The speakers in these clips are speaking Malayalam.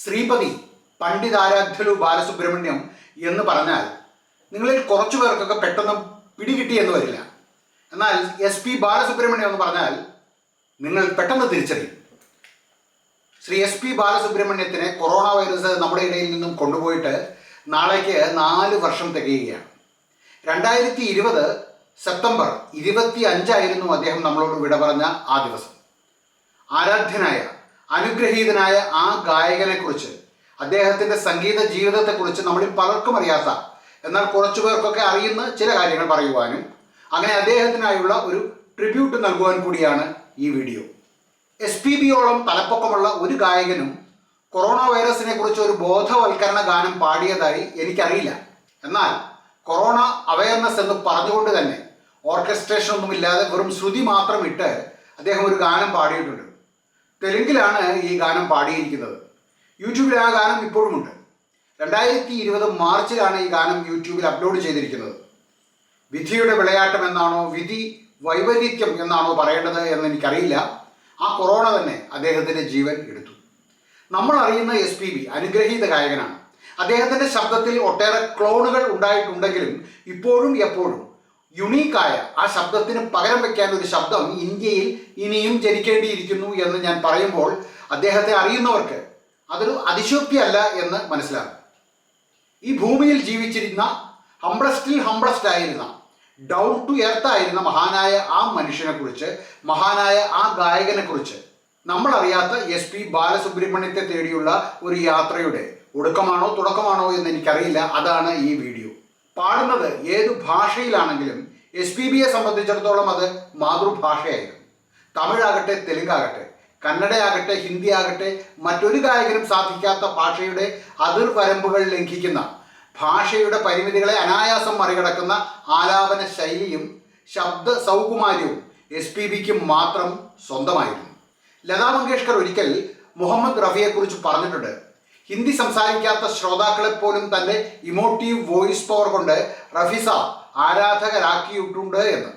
ശ്രീപതി പണ്ഡിതാരാധ്യലു ബാലസുബ്രഹ്മണ്യം എന്ന് പറഞ്ഞാൽ നിങ്ങളിൽ കുറച്ചു പേർക്കൊക്കെ പെട്ടെന്ന് പിടികിട്ടിയെന്ന് വരില്ല. എന്നാൽ SP ബാലസുബ്രഹ്മണ്യം എന്ന് പറഞ്ഞാൽ നിങ്ങൾ പെട്ടെന്ന് തിരിച്ചറിയും. ശ്രീ SP ബാലസുബ്രഹ്മണ്യത്തിനെ കൊറോണ വൈറസ് നമ്മുടെ ഇടയിൽ നിന്നും കൊണ്ടുപോയിട്ട് നാളേക്ക് 4 വർഷം തികയുകയാണ്. 2020 സെപ്റ്റംബർ 25 അദ്ദേഹം നമ്മളോട് വിട പറഞ്ഞ ആ ദിവസം. ആരാധ്യനായ അനുഗ്രഹീതനായ ആ ഗായകനെക്കുറിച്ച്, അദ്ദേഹത്തിൻ്റെ സംഗീത ജീവിതത്തെക്കുറിച്ച് നമ്മളിൽ പലർക്കും അറിയാത്ത, എന്നാൽ കുറച്ചു പേർക്കൊക്കെ അറിയുന്ന ചില കാര്യങ്ങൾ പറയുവാനും അങ്ങനെ അദ്ദേഹത്തിനായുള്ള ഒരു ട്രിബ്യൂട്ട് നൽകുവാൻ കൂടിയാണ് ഈ വീഡിയോ. SPBയോളം തലപ്പൊക്കമുള്ള ഒരു ഗായകനും കൊറോണ വൈറസിനെ കുറിച്ച് ഒരു ബോധവൽക്കരണ ഗാനം പാടിയതായി എനിക്കറിയില്ല. എന്നാൽ കൊറോണ അവയർനെസ് എന്ന് പറഞ്ഞുകൊണ്ട് തന്നെ ഓർക്കസ്ട്രേഷൻ ഒന്നുമില്ലാതെ വെറും ശ്രുതി മാത്രം ഇട്ട് അദ്ദേഹം ഒരു ഗാനം പാടിയിട്ടുണ്ട്. തെലുങ്കിലാണ് ഈ ഗാനം പാടിയിരിക്കുന്നത്. യൂട്യൂബിൽ ആ ഗാനം ഇപ്പോഴുമുണ്ട്. 2020 മാർച്ചിലാണ് ഈ ഗാനം യൂട്യൂബിൽ അപ്ലോഡ് ചെയ്തിരിക്കുന്നത്. വിധിയുടെ വിളയാട്ടം എന്നാണോ വിധി വൈപരീത്യം എന്നാണോ പറയേണ്ടത് എന്ന് എനിക്കറിയില്ല. ആ കൊറോണ തന്നെ അദ്ദേഹത്തിൻ്റെ ജീവൻ എടുത്തു. നമ്മൾ അറിയുന്ന SPB അനുഗ്രഹീത ഗായകനാണ്. അദ്ദേഹത്തിൻ്റെ ശബ്ദത്തിൽ ഒട്ടേറെ ക്ലോണുകൾ ഉണ്ടായിട്ടുണ്ടെങ്കിലും ഇപ്പോഴും എപ്പോഴും യുണീക്കായ ആ ശബ്ദത്തിന് പകരം വയ്ക്കാൻ ഒരു ശബ്ദം ഇന്ത്യയിൽ ഇനിയും ജനിക്കേണ്ടിയിരിക്കുന്നു എന്ന് ഞാൻ പറയുമ്പോൾ അദ്ദേഹത്തെ അറിയുന്നവർക്ക് അതൊരു അതിശയോക്തിയല്ല എന്ന് മനസ്സിലാകും. ഈ ഭൂമിയിൽ ജീവിച്ചിരുന്ന ഹംബ്ലസ്റ്റ് ആയിരുന്ന, ഡൗൺ ടു എർത്ത് ആയിരുന്ന മഹാനായ ആ മനുഷ്യനെക്കുറിച്ച്, മഹാനായ ആ ഗായകനെക്കുറിച്ച് നമ്മൾ അറിയാത്ത SP ബാലസുബ്രഹ്മണ്യത്തെ തേടിയുള്ള ഒരു യാത്രയുടെ ഒടുക്കമാണോ തുടക്കമാണോ എന്ന് എനിക്കറിയില്ല. അതാണ് ഈ വീഡിയോ. പാടുന്നത് ഏതു ഭാഷയിലാണെങ്കിലും SPBയെ സംബന്ധിച്ചിടത്തോളം അത് മാതൃഭാഷയായിരുന്നു. തമിഴാകട്ടെ, തെലുങ്കാകട്ടെ, കന്നഡയാകട്ടെ, ഹിന്ദി ആകട്ടെ, മറ്റൊരു ഗായകനും സാധിക്കാത്ത ഭാഷയുടെ അതിർവരമ്പുകൾ ലംഘിക്കുന്ന, ഭാഷയുടെ പരിമിതികളെ അനായാസം മറികടക്കുന്ന ആലാപന ശൈലിയും ശബ്ദ സൗകുമാര്യവും SPBക്ക് മാത്രം സ്വന്തമായിരുന്നു. ലതാ മങ്കേഷ്കർ ഒരിക്കൽ മുഹമ്മദ് റഫിയെക്കുറിച്ച് പറഞ്ഞിട്ടുണ്ട്, ഹിന്ദി സംസാരിക്കാത്ത ശ്രോതാക്കളെപ്പോലും തൻ്റെ ഇമോട്ടീവ് വോയിസ് പവർ കൊണ്ട് റഫീസ ആരാധകരാക്കിയിട്ടുണ്ട് എന്ന്.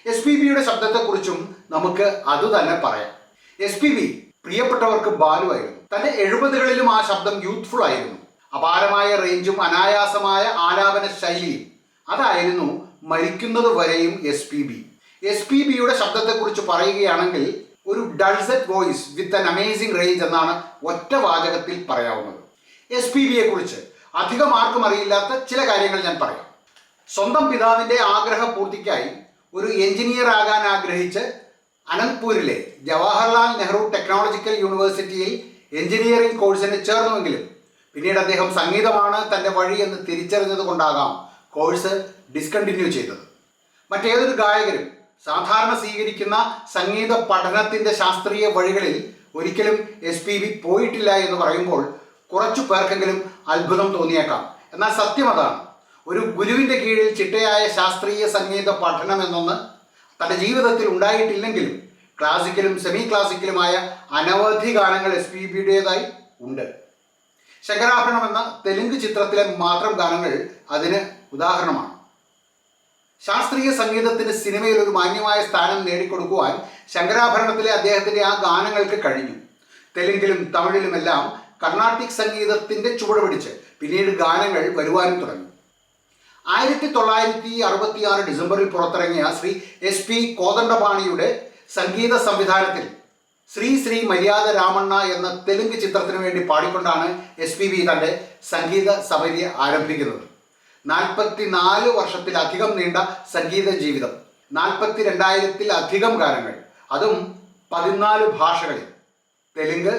SPBയുടെ ശബ്ദത്തെക്കുറിച്ചും നമുക്ക് അതുതന്നെ പറയാം. SPB പ്രിയപ്പെട്ടവർക്ക് ബാലുവായിരുന്നു. തൻ്റെ 70കളിലും ആ ശബ്ദം യൂത്ത്ഫുൾ ആയിരുന്നു. അപാരമായ റേഞ്ചും അനായാസമായ ആലാപന ശൈലിയും അതായിരുന്നു മരിക്കുന്നത് വരെയും SPB. SPBയുടെ ശബ്ദത്തെക്കുറിച്ച് പറയുകയാണെങ്കിൽ ഒരു dulcet voice with an amazing range എന്നാണ് ഒറ്റ വാചകത്തിൽ പറയാവുന്നത്. SPBയെ കുറിച്ച് അധികം ആർക്കും അറിയില്ലാത്ത ചില കാര്യങ്ങൾ ഞാൻ പറയാം. സ്വന്തം പിതാവിൻ്റെ ആഗ്രഹ പൂർത്തിക്കായി ഒരു എഞ്ചിനീയർ ആകാൻ ആഗ്രഹിച്ച് അനന്ത്പൂരിലെ ജവഹർലാൽ നെഹ്റു ടെക്നോളജിക്കൽ യൂണിവേഴ്സിറ്റിയിൽ എഞ്ചിനീയറിംഗ് കോഴ്സിന് ചേർന്നുവെങ്കിലും പിന്നീട് അദ്ദേഹം സംഗീതമാണ് തൻ്റെ വഴി എന്ന് തിരിച്ചറിഞ്ഞത് കൊണ്ടാകാം കോഴ്സ് ഡിസ്കണ്ടിന്യൂ ചെയ്തത്. മറ്റേതൊരു ഗായകരും സാധാരണ സ്വീകരിക്കുന്ന സംഗീത പഠനത്തിൻ്റെ ശാസ്ത്രീയ വഴികളിൽ ഒരിക്കലും SPB പോയിട്ടില്ല എന്ന് പറയുമ്പോൾ കുറച്ചു പേർക്കെങ്കിലും അത്ഭുതം തോന്നിയേക്കാം. എന്നാൽ സത്യം അതാണ്. ഒരു ഗുരുവിൻ്റെ കീഴിൽ ചിട്ടയായ ശാസ്ത്രീയ സംഗീത പഠനം എന്നൊന്ന് തൻ്റെ ജീവിതത്തിൽ ഉണ്ടായിട്ടില്ലെങ്കിലും ക്ലാസിക്കലും സെമി ക്ലാസിക്കലുമായ അനവധി ഗാനങ്ങൾ SPBയുടേതായി ഉണ്ട്. ശങ്കരാഭരണം എന്ന തെലുങ്ക് ചിത്രത്തിലെ മാത്രം ഗാനങ്ങൾ അതിന് ഉദാഹരണമാണ്. ശാസ്ത്രീയ സംഗീതത്തിന് സിനിമയിൽ ഒരു മാന്യമായ സ്ഥാനം നേടിക്കൊടുക്കുവാൻ ശങ്കരാഭരണത്തിലെ അദ്ദേഹത്തിൻ്റെ ആ ഗാനങ്ങൾക്ക് കഴിഞ്ഞു. തെലുങ്കിലും തമിഴിലുമെല്ലാം കർണാട്ടിക് സംഗീതത്തിൻ്റെ ചുവട് പിടിച്ച് പിന്നീട് ഗാനങ്ങൾ വരുവാനും തുടങ്ങി. 1966 ഡിസംബറിൽ പുറത്തിറങ്ങിയ ശ്രീ SP കോദണ്ഡപാണിയുടെ സംഗീത സംവിധാനത്തിൽ ശ്രീ ശ്രീ മര്യാദ രാമണ്ണ എന്ന തെലുങ്ക് ചിത്രത്തിനു വേണ്ടി പാടിക്കൊണ്ടാണ് SPB തൻ്റെ സംഗീത സബര്യ ആരംഭിക്കുന്നത്. 44 വർഷത്തിലധികം നീണ്ട സംഗീത ജീവിതം, 42,000-ത്തിലധികം ഗാനങ്ങൾ, അതും 14 ഭാഷകളിൽ: തെലുങ്ക്,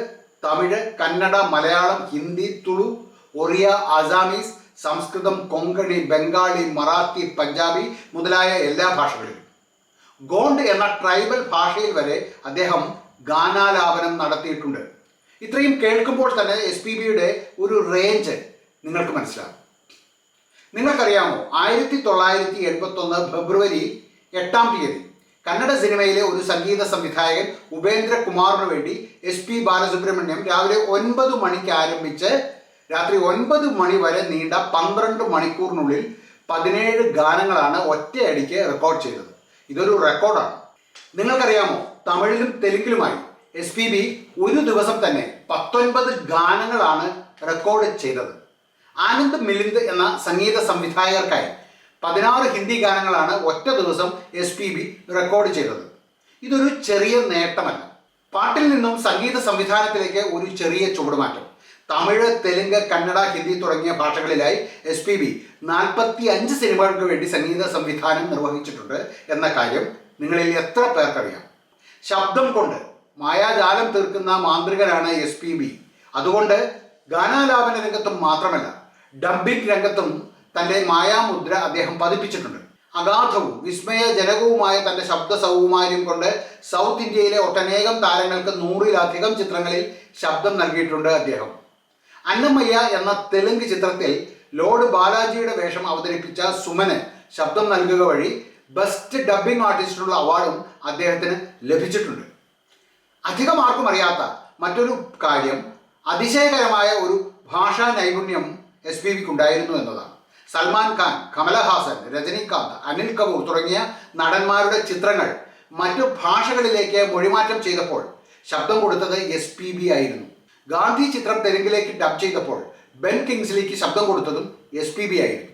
തമിഴ്, കന്നഡ, മലയാളം, ഹിന്ദി, തുളു, ഒറിയ, ആസാമീസ്, സംസ്കൃതം, കൊങ്കണി, ബംഗാളി, മറാത്തി, പഞ്ചാബി മുതലായ എല്ലാ ഭാഷകളിലും. ഗോണ്ട് എന്ന ട്രൈബൽ ഭാഷയിൽ വരെ അദ്ദേഹം ഗാനാലാപനം നടത്തിയിട്ടുണ്ട്. ഇത്രയും കേൾക്കുമ്പോൾ തന്നെ SPBയുടെ ഒരു റേഞ്ച് നിങ്ങൾക്ക് മനസ്സിലാകും. നിങ്ങൾക്കറിയാമോ, 1981 ഫെബ്രുവരി 8 കന്നഡ സിനിമയിലെ ഒരു സംഗീത സംവിധായകൻ ഉപേന്ദ്ര കുമാറിന് വേണ്ടി SP ബാലസുബ്രഹ്മണ്യം രാവിലെ 9 മണിക്ക് ആരംഭിച്ച് രാത്രി 9 മണി വരെ നീണ്ട 12 മണിക്കൂറിനുള്ളിൽ 17 ഗാനങ്ങളാണ് ഒറ്റയടിക്ക് റെക്കോർഡ് ചെയ്തത്. ഇതൊരു റെക്കോർഡാണ്. നിങ്ങൾക്കറിയാമോ, തമിഴിലും തെലുങ്കിലുമായി SPB ഒരു ദിവസം തന്നെ 19 ഗാനങ്ങളാണ് റെക്കോർഡ് ചെയ്തത്. ആനന്ദ് മിലിന്ദ് എന്ന സംഗീത സംവിധായകർക്കായി 16 ഹിന്ദി ഗാനങ്ങളാണ് ഒറ്റ ദിവസം SPB റെക്കോർഡ് ചെയ്തത്. ഇതൊരു ചെറിയ നേട്ടമല്ല. പാട്ടിൽ നിന്നും സംഗീത സംവിധാനത്തിലേക്ക് ഒരു ചെറിയ ചുവടുമാറ്റം. തമിഴ്, തെലുങ്ക്, കന്നഡ, ഹിന്ദി തുടങ്ങിയ ഭാഷകളിലായി SPB 45 സിനിമകൾക്ക് വേണ്ടി സംഗീത സംവിധാനം നിർവഹിച്ചിട്ടുണ്ട് എന്ന കാര്യം നിങ്ങളിൽ എത്ര പേർക്കറിയാം? ശബ്ദം കൊണ്ട് മായാജാലം തീർക്കുന്ന മാന്ത്രികനാണ് SPB. അതുകൊണ്ട് ഗാനാലാപന രംഗത്തും മാത്രമല്ല, ഡബ്ബിംഗ് രംഗത്തും തൻ്റെ മായാമുദ്ര അദ്ദേഹം പതിപ്പിച്ചിട്ടുണ്ട്. അഗാധവും വിസ്മയജനകവുമായ തൻ്റെ ശബ്ദ സൗകുമാര്യം കൊണ്ട് സൗത്ത് ഇന്ത്യയിലെ ഒട്ടനേകം താരങ്ങൾക്ക് 100-ലധികം ചിത്രങ്ങളിൽ ശബ്ദം നൽകിയിട്ടുണ്ട് അദ്ദേഹം. അന്നമയ്യ എന്ന തെലുങ്ക് ചിത്രത്തിൽ ലോർഡ് ബാലാജിയുടെ വേഷം അവതരിപ്പിച്ച സുമന് ശബ്ദം നൽകുക വഴി ബെസ്റ്റ് ഡബ്ബിംഗ് ആർട്ടിസ്റ്റിനുള്ള അവാർഡും അദ്ദേഹത്തിന് ലഭിച്ചിട്ടുണ്ട്. അധികം ആർക്കും അറിയാത്ത മറ്റൊരു കാര്യം, അതിശയകരമായ ഒരു ഭാഷാ നൈപുണ്യം SPBക്ക് ഉണ്ടായിരുന്നു എന്നതാണ്. സൽമാൻ ഖാൻ, കമലഹാസൻ, രജനികാന്ത്, അനിൽ കപൂർ തുടങ്ങിയ നടന്മാരുടെ ചിത്രങ്ങൾ മറ്റു ഭാഷകളിലേക്ക് മൊഴിമാറ്റം ചെയ്തപ്പോൾ ശബ്ദം കൊടുത്തത് SPB ആയിരുന്നു. ഗാന്ധി ചിത്രം തെലുങ്കിലേക്ക് ഡബ് ചെയ്തപ്പോൾ ബെൻ കിങ്സ്ലിക്ക് ശബ്ദം കൊടുത്തതും SPB ആയിരുന്നു.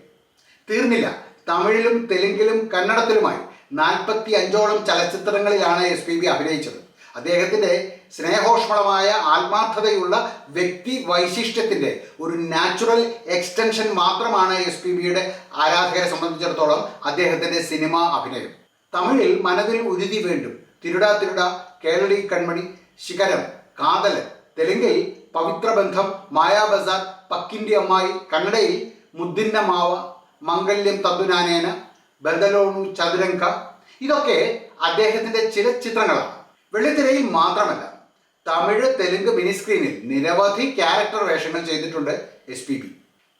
തീർന്നില്ല, തമിഴിലും തെലുങ്കിലും കന്നഡത്തിലുമായി 45ഓളം ചലച്ചിത്രങ്ങളിലാണ് SPB അഭിനയിച്ചത്. അദ്ദേഹത്തിൻ്റെ സ്നേഹോഷ്മളമായ ആത്മാർത്ഥതയുള്ള വ്യക്തി വൈശിഷ്ട്യത്തിൻ്റെ ഒരു നാച്ചുറൽ എക്സ്റ്റൻഷൻ മാത്രമാണ് SPBയുടെ ആരാധകരെ സംബന്ധിച്ചിടത്തോളം അദ്ദേഹത്തിൻ്റെ സിനിമാ അഭിനയം. തമിഴിൽ മനതിൽ ഉരുതി വേണ്ടും, തിരുടാ തിരുടാ, കേളടി കൺമണി, ശിഖരം, കാതല്, തെലുങ്കിൽ പവിത്രബന്ധം, മായാബസാർ, പക്കിൻ്റെ അമ്മായി, കന്നഡയിൽ മുദ്ദിന്ന മാവ, മംഗല്യം തന്തുനാനേന, ബദലോണു ചതുരംഗ, ഇതൊക്കെ അദ്ദേഹത്തിൻ്റെ ചില ചിത്രങ്ങളാണ്. വെള്ളിത്തിരയിൽ മാത്രമല്ല, തമിഴ്, തെലുങ്ക് മിനി സ്ക്രീനിൽ നിരവധി ക്യാരക്ടർ വേഷങ്ങൾ ചെയ്തിട്ടുണ്ട് SPB.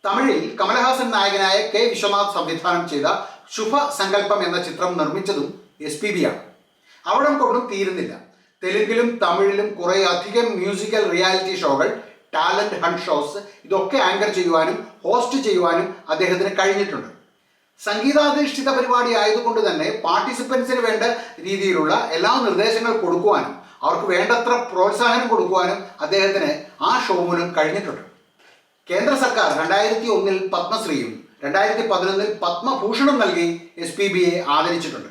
തമിഴിൽ കമലഹാസൻ നായകനായ K. വിശ്വനാഥ് സംവിധാനം ചെയ്ത ശുഭ സങ്കല്പം എന്ന ചിത്രം നിർമ്മിച്ചതും SPB ആണ്. അവിടം കൊണ്ടും തീരുന്നില്ല. തെലുങ്കിലും തമിഴിലും കുറേ അധികം മ്യൂസിക്കൽ റിയാലിറ്റി ഷോകൾ, ടാലന്റ് ഹണ്ട് ഷോസ്, ഇതൊക്കെ ആങ്കർ ചെയ്യുവാനും ഹോസ്റ്റ് ചെയ്യുവാനും അദ്ദേഹത്തിന് കഴിഞ്ഞിട്ടുണ്ട്. സംഗീതാധിഷ്ഠിത പരിപാടി ആയതുകൊണ്ട് തന്നെ പാർട്ടിസിപ്പൻസിന് വേണ്ട രീതിയിലുള്ള എല്ലാ നിർദ്ദേശങ്ങൾ കൊടുക്കുവാനും അവർക്ക് വേണ്ടത്ര പ്രോത്സാഹനം കൊടുക്കുവാനും അദ്ദേഹത്തിന് ആ ഷോ മൂലം കഴിഞ്ഞിട്ടുണ്ട്. കേന്ദ്ര സർക്കാർ 2001 പത്മശ്രീയും 2011 പത്മഭൂഷണും നൽകി SPBയെ ആദരിച്ചിട്ടുണ്ട്.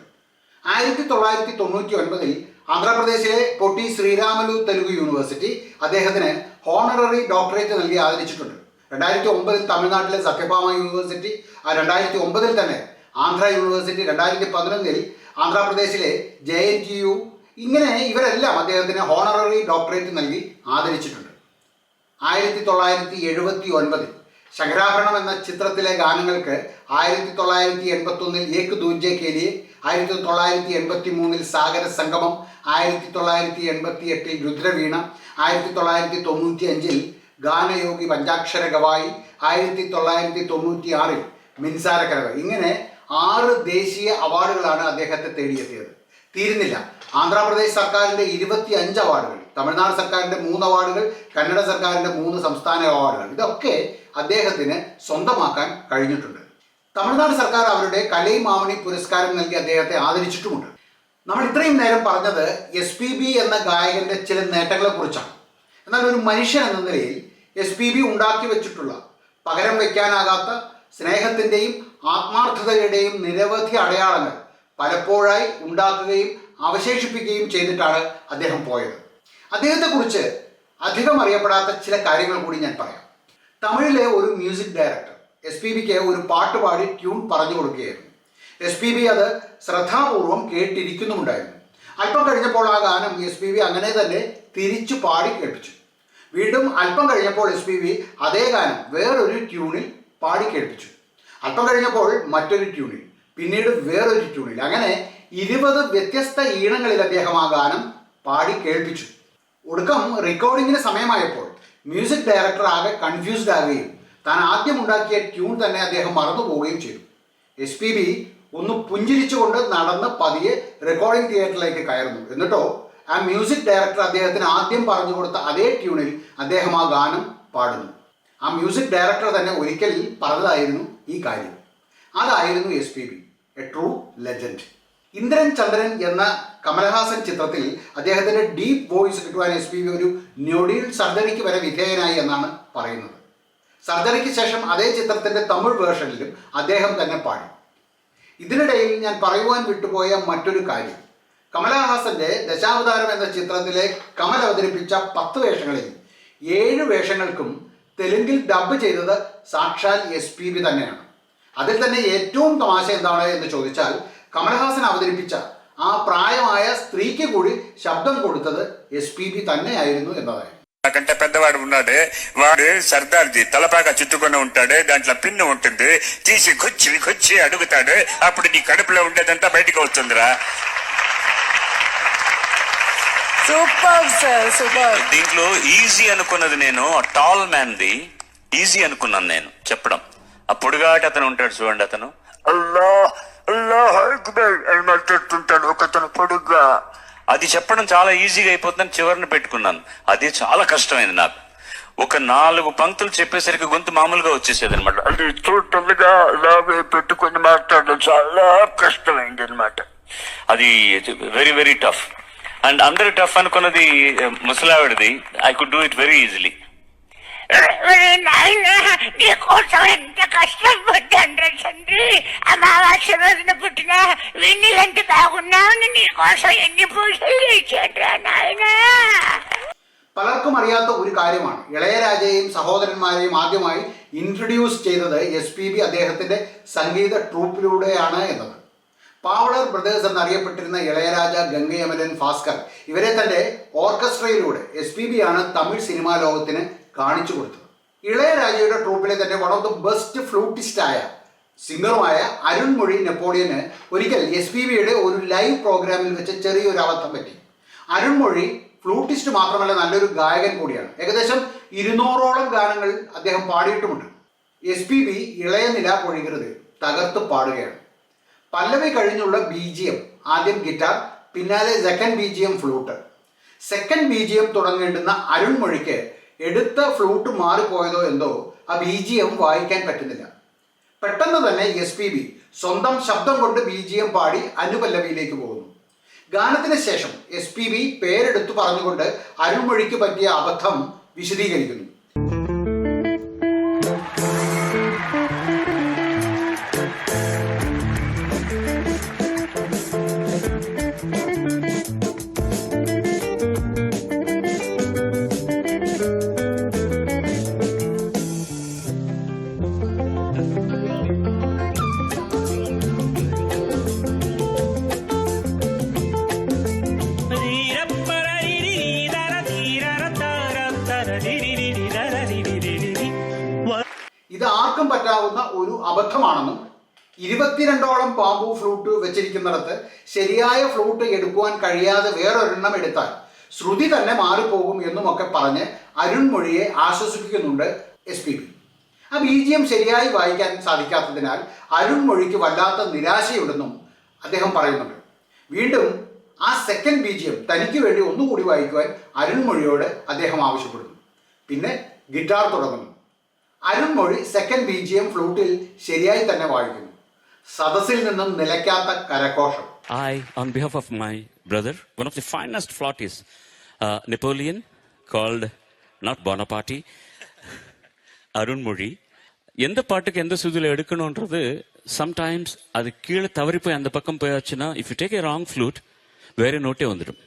1999 ആന്ധ്രാപ്രദേശിലെ പൊട്ടി ശ്രീരാമലു തെലുഗു യൂണിവേഴ്സിറ്റി അദ്ദേഹത്തിന് ഹോണററി ഡോക്ടറേറ്റ് നൽകി ആദരിച്ചിട്ടുണ്ട്. 2009 തമിഴ്നാട്ടിലെ സത്യഭാമ യൂണിവേഴ്സിറ്റി, 2009 തന്നെ ആന്ധ്ര യൂണിവേഴ്സിറ്റി, 2011 ആന്ധ്രാപ്രദേശിലെ JNTU, ഇങ്ങനെ ഇവരെല്ലാം അദ്ദേഹത്തിന് ഹോണററി ഡോക്ടറേറ്റ് നൽകി ആദരിച്ചിട്ടുണ്ട്. 1979 ശങ്കരാഭരണം എന്ന ചിത്രത്തിലെ ഗാനങ്ങൾക്ക് 1981 ഏക് ദൂജെ കെ ലിയെ, 1983 സാഗര സംഗമം, 1988 രുദ്രവീണ, 1995 ഗാനയോഗി പഞ്ചാക്ഷര ഗവായി, 1996 മിൻസാരക്കരവ്, ഇങ്ങനെ 6 ദേശീയ അവാർഡുകളാണ് അദ്ദേഹത്തെ തേടിയെത്തിയത്. തീരുന്നില്ല, ആന്ധ്രാപ്രദേശ് സർക്കാരിൻ്റെ 25 അവാർഡുകൾ, തമിഴ്നാട് സർക്കാരിൻ്റെ 3 അവാർഡുകൾ, കന്നഡ സർക്കാരിൻ്റെ 3 സംസ്ഥാന അവാർഡുകൾ, ഇതൊക്കെ അദ്ദേഹത്തിന് സ്വന്തമാക്കാൻ കഴിഞ്ഞിട്ടുണ്ട്. തമിഴ്നാട് സർക്കാർ അവരുടെ കലൈമാമണി പുരസ്കാരം നൽകി അദ്ദേഹത്തെ ആദരിച്ചിട്ടുമുണ്ട്. നമ്മൾ ഇത്രയും നേരം പറഞ്ഞത് SPB എന്ന ഗായകന്റെ ചില നേട്ടങ്ങളെ കുറിച്ചാണ്. എന്നാൽ ഒരു മനുഷ്യൻ എന്ന നിലയിൽ SPB ഉണ്ടാക്കി വെച്ചിട്ടുള്ള പകരം വയ്ക്കാനാകാത്ത സ്നേഹത്തിൻ്റെയും ആത്മാർത്ഥതയുടെയും നിരവധി അടയാളങ്ങൾ പലപ്പോഴായി ഉണ്ടാക്കുകയും അവശേഷിപ്പിക്കുകയും ചെയ്തിട്ടാണ് അദ്ദേഹം പോയത്. അദ്ദേഹത്തെക്കുറിച്ച് അധികം അറിയപ്പെടാത്ത ചില കാര്യങ്ങൾ കൂടി ഞാൻ പറയാം. തമിഴിലെ ഒരു മ്യൂസിക് ഡയറക്ടർ SPBക്ക് ഒരു പാട്ട് പാടി ട്യൂൺ പറഞ്ഞു കൊടുക്കുകയായിരുന്നു. SPB അത് ശ്രദ്ധാപൂർവം കേട്ടിരിക്കുന്നുമുണ്ടായിരുന്നു. അല്പം കഴിഞ്ഞപ്പോൾ ആ ഗാനം SPB അങ്ങനെ തന്നെ തിരിച്ചു പാടി കേൾപ്പിച്ചു. വീണ്ടും അല്പം കഴിഞ്ഞപ്പോൾ SPB അതേ ഗാനം വേറൊരു ട്യൂണിൽ പാടി കേൾപ്പിച്ചു. അല്പം കഴിഞ്ഞപ്പോൾ മറ്റൊരു ട്യൂണിൽ, പിന്നീട് വേറൊരു ട്യൂണിൽ, അങ്ങനെ 20 വ്യത്യസ്ത ഈണങ്ങളിൽ അദ്ദേഹം ആ ഗാനം പാടി കേൾപ്പിച്ചു. ഒടുക്കം റെക്കോർഡിങ്ങിന് സമയമായപ്പോൾ മ്യൂസിക് ഡയറക്ടർ ആകെ കൺഫ്യൂസ്ഡ് ആകുകയും താൻ ആദ്യം ഉണ്ടാക്കിയ ട്യൂൺ തന്നെ അദ്ദേഹം മറന്നു പോവുകയും ചെയ്തു. SPB ഒന്ന് പുഞ്ചിരിച്ചുകൊണ്ട് നടന്ന് പതിയെ റെക്കോർഡിംഗ് തിയേറ്ററിലേക്ക് കയറുന്നു. എന്നിട്ടോ ആ മ്യൂസിക് ഡയറക്ടർ അദ്ദേഹത്തിന് ആദ്യം പറഞ്ഞു കൊടുത്ത അതേ ട്യൂണിൽ അദ്ദേഹം ആ ഗാനം പാടുന്നു. ആ മ്യൂസിക് ഡയറക്ടർ തന്നെ ഒരിക്കൽ പറഞ്ഞതായിരുന്നു ഈ കാര്യം. അതായിരുന്നു SPB, a true legend. Indran Chandran എന്ന കമൽഹാസൻ ചിത്രത്തിൽ അദ്ദേഹത്തിൻ്റെ ഡീപ്പ് വോയിസ് കിട്ടുവാൻ SPB ഒരു ഞൊടിയിൽ സർജറിക്ക് വരെ വിധേയനായി എന്നാണ് പറയുന്നത്. സർജറിക്ക് ശേഷം അതേ ചിത്രത്തിൻ്റെ തമിഴ് വേർഷനിലും അദ്ദേഹം തന്നെ പാടി. ഇതിനിടയിൽ ഞാൻ പറയുവാൻ വിട്ടുപോയ മറ്റൊരു കാര്യം, കമലഹാസന്റെ ദശാവതാരം എന്ന ചിത്രത്തിലെ കമൽ അവതരിപ്പിച്ച 10 വേഷങ്ങളിൽ 7 വേഷങ്ങൾക്കും തെലുങ്കിൽ ഡബ് ചെയ്തത് സാക്ഷാൽ SPB തന്നെയാണ്. അതിൽ തന്നെ ഏറ്റവും തമാശ എന്താണ് എന്ന് ചോദിച്ചാൽ, കമൽഹാസൻ അവതരിപ്പിച്ച ആ പ്രായമായ സ്ത്രീക്ക് കൂടി ശബ്ദം കൊടുത്തത് SPB തന്നെയായിരുന്നു എന്നതായിരുന്നു. కంటే పెద్దవాడు ఉన్నాడు, వాడు సర్దార్జీ తలపాగా చుట్టుకొని ఉంటాడు, దాంట్లో పిన్ను ఉంటుంది, తీసి కొచ్చి అడుగుతాడు, అప్పుడు నీ కడుపులో ఉండేదంతా బయటకు వస్తుందిరా. Super sir, super. దీంట్లో ఈజీ అనుకున్నది నేను, టాల్ మ్యాన్ ది ఈజీ అనుకున్నాను నేను చెప్పడం. ఆ పొడుగాటి అతను ఉంటాడు చూడండి, అతను అని మాట్లాడుతుంటాడు ఒకతను పొడుగ్గా. అది చెప్పడం చాలా ఈజీగా అయిపోతుందని చివరిని పెట్టుకున్నాను. అది చాలా కష్టమైంది నాకు. ఒక 4 పంక్తులు చెప్పేసరికి గొంతు మామూలుగా వచ్చేసేది అనమాట. అది చూడగా ఇలాగే పెట్టుకుని మాట్లాడడం చాలా కష్టమైంది అనమాట. అది వెరీ వెరీ టఫ్. అండ్ అందరు టఫ్ అనుకున్నది ముసలావిడిది. I could do it very easily. నీకోసం ఎంత కష్టం పడ్డాను తండ్రి. అమావాస్య రోజున పుట్టిన వెన్నెలంటే బాగున్నావు, నీకోసం ఎన్ని పూజలు చేశాడ్రా నాయన. പലർക്കും അറിയാത്ത ഒരു കാര്യമാണ്, ഇളയരാജയെയും സഹോദരന്മാരെയും ആദ്യമായി ഇൻട്രൊഡ്യൂസ് ചെയ്തത് SPB അദ്ദേഹത്തിൻ്റെ സംഗീത ട്രൂപ്പിലൂടെയാണ് എന്നത്. പാവളർ ബ്രദേഴ്സ് എന്നറിയപ്പെട്ടിരുന്ന ഇളയരാജ, ഗംഗയമലൻ, ഭാസ്കർ ഇവരെ തൻ്റെ ഓർക്കസ്ട്രയിലൂടെ SPB ആണ് തമിഴ് സിനിമാ ലോകത്തിന് കാണിച്ചു കൊടുത്തത്. ഇളയരാജയുടെ ട്രൂപ്പിലെ തന്നെ വൺ ഓഫ് ദ ബെസ്റ്റ് ഫ്ലൂട്ടിസ്റ്റായ സിംഗറുമായ അരുൺമൊഴി നെപ്പോളിയന് ഒരിക്കൽ SPBയുടെ ഒരു ലൈവ് പ്രോഗ്രാമിൽ വെച്ച് ചെറിയൊരു അബദ്ധം പറ്റി. അരുൺമൊഴി ഫ്ലൂട്ടിസ്റ്റ് മാത്രമല്ല, നല്ലൊരു ഗായകൻ കൂടിയാണ്. ഏകദേശം 200ഓളം ഗാനങ്ങൾ അദ്ദേഹം പാടിയിട്ടുമുണ്ട്. SPB ഇളയ നില പൊഴികരുത് തകർത്ത് പാടുകയാണ്. പല്ലവി കഴിഞ്ഞുള്ള BGM, ആദ്യം ഗിറ്റാർ, പിന്നാലെ second BGM flute. Second BGM തുടങ്ങേണ്ടുന്ന അരുൺമൊഴിക്ക് എടുത്ത ഫ്ലൂട്ട് മാറിപ്പോയതോ എന്തോ ആ BGM വായിക്കാൻ പറ്റുന്നില്ല. പെട്ടെന്ന് തന്നെ SPB സ്വന്തം ശബ്ദം കൊണ്ട് BGM പാടി അനുപല്ലവിയിലേക്ക് പോകുന്നു. ഗാനത്തിന് ശേഷം SPB പേരെടുത്തു പറഞ്ഞുകൊണ്ട് അരുൺമൊഴിക്ക് പറ്റിയ അബദ്ധം വിശദീകരിക്കുന്നു. ഇത് ആർക്കും പറ്റാവുന്ന ഒരു അബദ്ധമാണെന്നും 22ഓളം ബാംബു ഫ്ലൂട്ട് വെച്ചിരിക്കുന്നിടത്ത് ശരിയായ ഫ്ലൂട്ട് എടുക്കുവാൻ കഴിയാതെ വേറൊരെണ്ണം എടുത്താൽ ശ്രുതി തന്നെ മാറിപ്പോകും എന്നുമൊക്കെ പറഞ്ഞ് അരുൺമൊഴിയെ ആശ്വസിപ്പിക്കുന്നുണ്ട് SPB. ആ BGM ശരിയായി വായിക്കാൻ സാധിക്കാത്തതിനാൽ അരുൺമൊഴിക്ക് വല്ലാത്ത നിരാശയുണ്ടെന്നും അദ്ദേഹം പറയുന്നുണ്ട്. വീണ്ടും ആ സെക്കൻഡ് BGM തനിക്ക് വേണ്ടി ഒന്നുകൂടി വായിക്കുവാൻ അരുൺമൊഴിയോട് അദ്ദേഹം ആവശ്യപ്പെടുന്നു. പിന്നെ ഗിറ്റാർ തുടങ്ങുന്നു. അരുൺമൊഴി സെക്കൻഡ് BGM ഫ്ലൂട്ടിൽ ശരിയായി തന്നെ വായിക്കുന്നു. സദസ്സിൽ നിന്നും നിലയ്ക്കാത്ത കരഘോഷം. I, on behalf of my brother, one of the finest flautists, Napoleon, called not Bonaparte, Arun Mori. எந்த பாட்டுக்கு எந்த சுதியில் எடுக்கணுன்றது சம்டைம்ஸ் அது கீழே தவறி போய் அந்த பக்கம் போயாச்சுன்னா, if you take a wrong flute வேற நோட்டே வந்துடும்.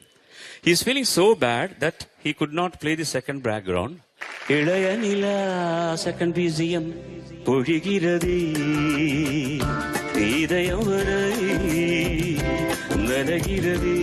He is feeling so bad that he could not play the second background. இளைய நிலா செகண்ட் BGM பொழிகிறதே, இதயம் வரை நலகிறதே.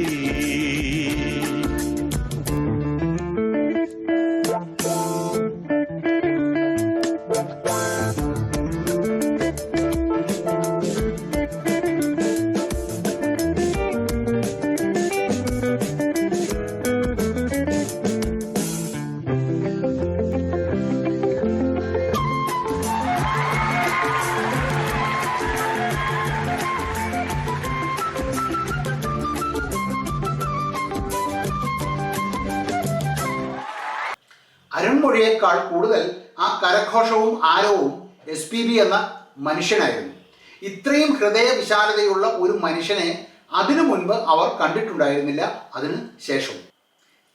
അരുൺമൊഴിയേക്കാൾ കൂടുതൽ ആ കരഘോഷവും ആരവവും SPB എന്ന മനുഷ്യനായിരുന്നു. ഇത്രയും ഹൃദയ വിശാലതയുള്ള ഒരു മനുഷ്യനെ അതിനു മുൻപ് അവർ കണ്ടിട്ടുണ്ടായിരുന്നില്ല, അതിന് ശേഷവും.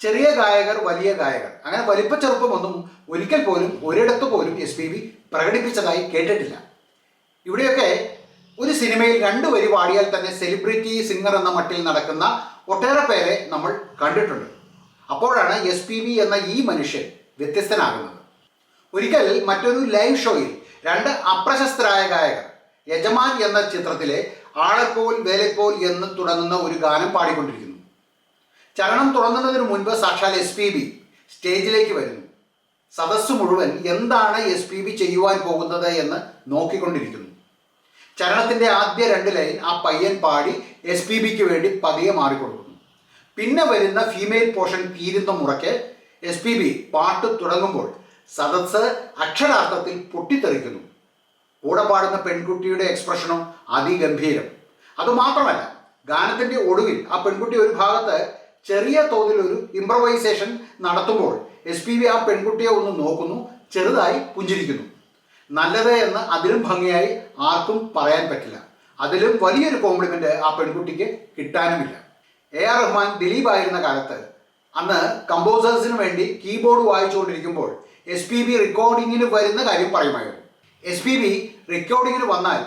ചെറിയ ഗായകർ, വലിയ ഗായകർ, അങ്ങനെ വലിപ്പച്ചെറുപ്പമൊന്നും ഒരിക്കൽ പോലും ഒരിടത്ത് പോലും SPB പ്രകടിപ്പിച്ചതായി കേട്ടിട്ടില്ല. ഇവിടെയൊക്കെ ഒരു സിനിമയിൽ 2 വരി പാടിയാൽ തന്നെ സെലിബ്രിറ്റി സിംഗർ എന്ന മട്ടിൽ നടക്കുന്ന ഒട്ടേറെ പേരെ നമ്മൾ കണ്ടിട്ടുണ്ട്. അപ്പോഴാണ് SPB എന്ന ഈ മനുഷ്യൻ വ്യത്യസ്തനാകുന്നത്. ഒരിക്കൽ മറ്റൊരു ലൈവ് ഷോയിൽ 2 അപ്രശസ്തരായ ഗായകർ യജമാൻ എന്ന ചിത്രത്തിലെ ആളെപ്പോൽ വേലപ്പോൽ എന്ന് തുടങ്ങുന്ന ഒരു ഗാനം പാടിക്കൊണ്ടിരിക്കുന്നു. ചരണം തുടങ്ങുന്നതിന് മുൻപ് സാക്ഷാൽ SPB സ്റ്റേജിലേക്ക് വരുന്നു. സദസ്സ് മുഴുവൻ എന്താണ് SPB ചെയ്യുവാൻ പോകുന്നത് എന്ന് നോക്കിക്കൊണ്ടിരിക്കുന്നു. ചരണത്തിൻ്റെ ആദ്യ 2 ലൈൻ ആ പയ്യൻ പാടി SPBക്ക് വേണ്ടി പതിയെ മാറിക്കൊടുക്കുന്നു. പിന്നെ വരുന്ന ഫീമെയിൽ പോർഷൻ തീരുന്ന മുറയ്ക്ക് SPB പാട്ട് തുടങ്ങുമ്പോൾ സദസ്സ് അക്ഷരാർത്ഥത്തിൽ പൊട്ടിത്തെറിക്കുന്നു. കൂടെ പാടുന്ന പെൺകുട്ടിയുടെ എക്സ്പ്രഷനും അതിഗംഭീരം. അതുമാത്രമല്ല, ഗാനത്തിൻ്റെ ഒടുവിൽ ആ പെൺകുട്ടി ഒരു ഭാഗത്ത് ചെറിയ തോതിൽ ഒരു ഇംപ്രവൈസേഷൻ നടത്തുമ്പോൾ SPB ആ പെൺകുട്ടിയെ ഒന്ന് നോക്കുന്നു, ചെറുതായി പുഞ്ചിരിക്കുന്നു. നല്ലത് എന്ന് അതിലും ഭംഗിയായി ആർക്കും പറയാൻ പറ്റില്ല. അതിലും വലിയൊരു കോംപ്ലിമെൻ്റ് ആ പെൺകുട്ടിക്ക് കിട്ടാനുമില്ല. AR റഹ്മാൻ ദിലീപ് ആയിരുന്ന കാലത്ത് അന്ന് കമ്പോസേഴ്സിന് വേണ്ടി കീബോർഡ് വായിച്ചുകൊണ്ടിരിക്കുമ്പോൾ SPB റെക്കോർഡിങ്ങിന് വരുന്ന കാര്യം പറയുമായിരുന്നു. SPB റെക്കോർഡിങ്ങിന് വന്നാൽ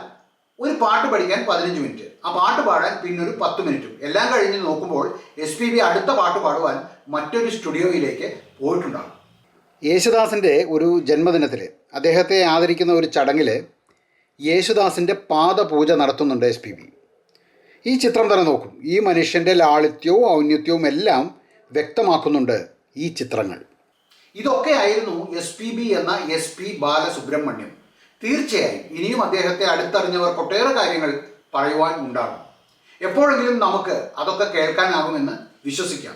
ഒരു പാട്ട് പഠിക്കാൻ 15 മിനിറ്റ്, ആ പാട്ട് പാടാൻ പിന്നൊരു 10 മിനിറ്റും, എല്ലാം കഴിഞ്ഞ് നോക്കുമ്പോൾ SPB അടുത്ത പാട്ട് പാടുവാൻ മറ്റൊരു സ്റ്റുഡിയോയിലേക്ക് പോയിട്ടുണ്ടാകും. യേശുദാസിൻ്റെ ഒരു ജന്മദിനത്തിൽ അദ്ദേഹത്തെ ആദരിക്കുന്ന ഒരു ചടങ്ങിൽ യേശുദാസിൻ്റെ പാദപൂജ നടത്തുന്നുണ്ട് SPB. ഈ ചിത്രം തന്നെ നോക്കും. ഈ മനുഷ്യൻ്റെ ലാളിത്യവും ഔന്നത്യവും എല്ലാം വ്യക്തമാക്കുന്നുണ്ട് ഈ ചിത്രങ്ങൾ. ഇതൊക്കെ ആയിരുന്നു SPB എന്ന SP ബാലസുബ്രഹ്മണ്യം. തീർച്ചയായും ഇനിയും അദ്ദേഹത്തെ അടുത്തറിഞ്ഞവർക്ക് ഒട്ടേറെ കാര്യങ്ങൾ പറയുവാൻ ഉണ്ടാകും. എപ്പോഴെങ്കിലും നമുക്ക് അതൊക്കെ കേൾക്കാനാകുമെന്ന് വിശ്വസിക്കാം.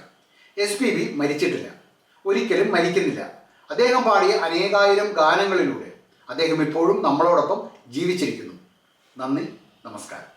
SPB മരിച്ചിട്ടില്ല, ഒരിക്കലും മരിക്കുന്നില്ല. അദ്ദേഹം പാടിയ അനേകായിരം ഗാനങ്ങളിലൂടെ അദ്ദേഹം ഇപ്പോഴും നമ്മളോടൊപ്പം ജീവിച്ചിരിക്കുന്നു. നന്ദി, നമസ്കാരം.